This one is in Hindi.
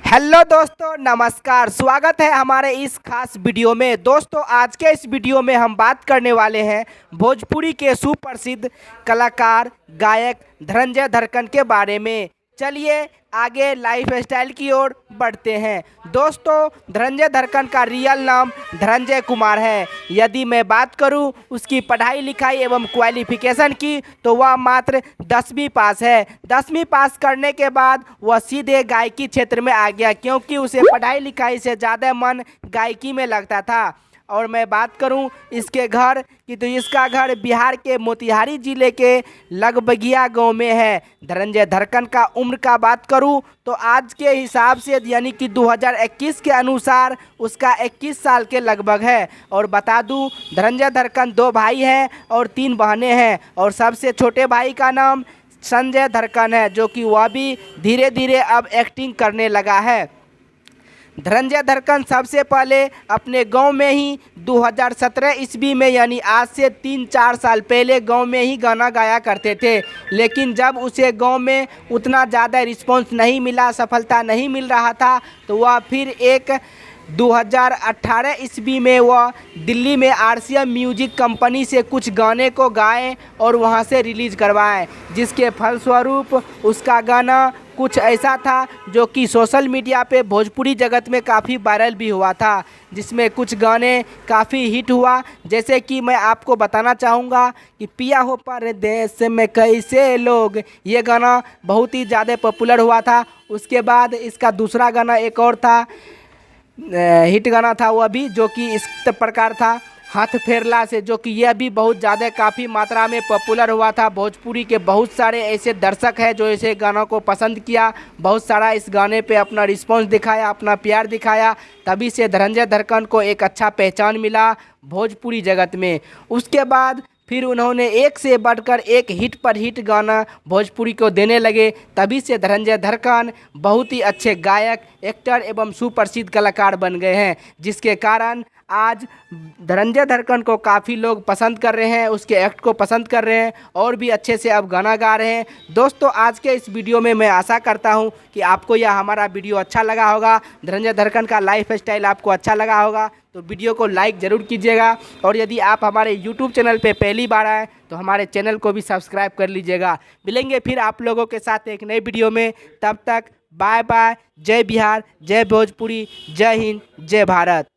हेलो दोस्तों, नमस्कार। स्वागत है हमारे इस खास वीडियो में। दोस्तों, आज के इस वीडियो में हम बात करने वाले हैं भोजपुरी के सुप्रसिद्ध कलाकार गायक धनंजय धड़कन के बारे में। चलिए आगे लाइफ स्टाइल की ओर बढ़ते हैं। दोस्तों, धनंजय धड़कन का रियल नाम धनंजय कुमार है। यदि मैं बात करूं उसकी पढ़ाई लिखाई एवं क्वालिफिकेशन की, तो वह मात्र 10वीं पास है। 10वीं पास करने के बाद वह सीधे गायकी क्षेत्र में आ गया, क्योंकि उसे पढ़ाई लिखाई से ज़्यादा मन गायकी में लगता था। और मैं बात करूं इसके घर की, तो इसका घर बिहार के मोतिहारी ज़िले के लगबगिया गांव में है। धनंजय धड़कन का उम्र का बात करूं तो आज के हिसाब से यानी कि 2021 के अनुसार उसका 21 साल के लगभग है। और बता दूं, धनंजय धड़कन 2 भाई हैं और 3 बहनें हैं। और सबसे छोटे भाई का नाम संजय धड़कन है, जो कि वह भी धीरे धीरे अब एक्टिंग करने लगा है। धनंजय धड़कन सबसे पहले अपने गांव में ही 2017 ईस्वी में, यानी आज से 3-4 साल पहले गांव में ही गाना गाया करते थे। लेकिन जब उसे गांव में उतना ज़्यादा रिस्पांस नहीं मिला, सफलता नहीं मिल रहा था, तो वह फिर 2018 ईस्वी में वह दिल्ली में RCM म्यूजिक कंपनी से कुछ गाने को गाए और वहां से रिलीज़ करवाएं, जिसके फलस्वरूप उसका गाना कुछ ऐसा था जो कि सोशल मीडिया पे भोजपुरी जगत में काफ़ी वायरल भी हुआ था, जिसमें कुछ गाने काफ़ी हिट हुआ। जैसे कि मैं आपको बताना चाहूँगा कि पिया हो परदेस में कैसे लोग, ये गाना बहुत ही ज़्यादा पॉपुलर हुआ था। उसके बाद इसका दूसरा गाना एक और था, हिट गाना था वह भी, जो कि इस प्रकार था, हाथ फेरला से, जो कि यह भी बहुत ज़्यादा काफ़ी मात्रा में पॉपुलर हुआ था। भोजपुरी के बहुत सारे ऐसे दर्शक हैं जो ऐसे गानों को पसंद किया, बहुत सारा इस गाने पे अपना रिस्पांस दिखाया, अपना प्यार दिखाया। तभी से धनंजय धड़कन को एक अच्छा पहचान मिला भोजपुरी जगत में। उसके बाद फिर उन्होंने एक से बढ़कर एक हिट पर हिट गाना भोजपुरी को देने लगे। तभी से धनंजय धड़कन बहुत ही अच्छे गायक, एक्टर एवं सुप्रसिद्ध कलाकार बन गए हैं, जिसके कारण आज धनंजय धड़कन को काफ़ी लोग पसंद कर रहे हैं, उसके एक्ट को पसंद कर रहे हैं और भी अच्छे से अब गाना गा रहे हैं। दोस्तों, आज के इस वीडियो में मैं आशा करता हूं कि आपको यह हमारा वीडियो अच्छा लगा होगा, धनंजय धड़कन का लाइफ स्टाइल आपको अच्छा लगा होगा। तो वीडियो को लाइक ज़रूर कीजिएगा, और यदि आप हमारे यूट्यूब चैनल पे पहली बार आए तो हमारे चैनल को भी सब्सक्राइब कर लीजिएगा। मिलेंगे फिर आप लोगों के साथ एक नई वीडियो में। तब तक बाय बाय। जय बिहार, जय भोजपुरी, जय हिंद, जय भारत।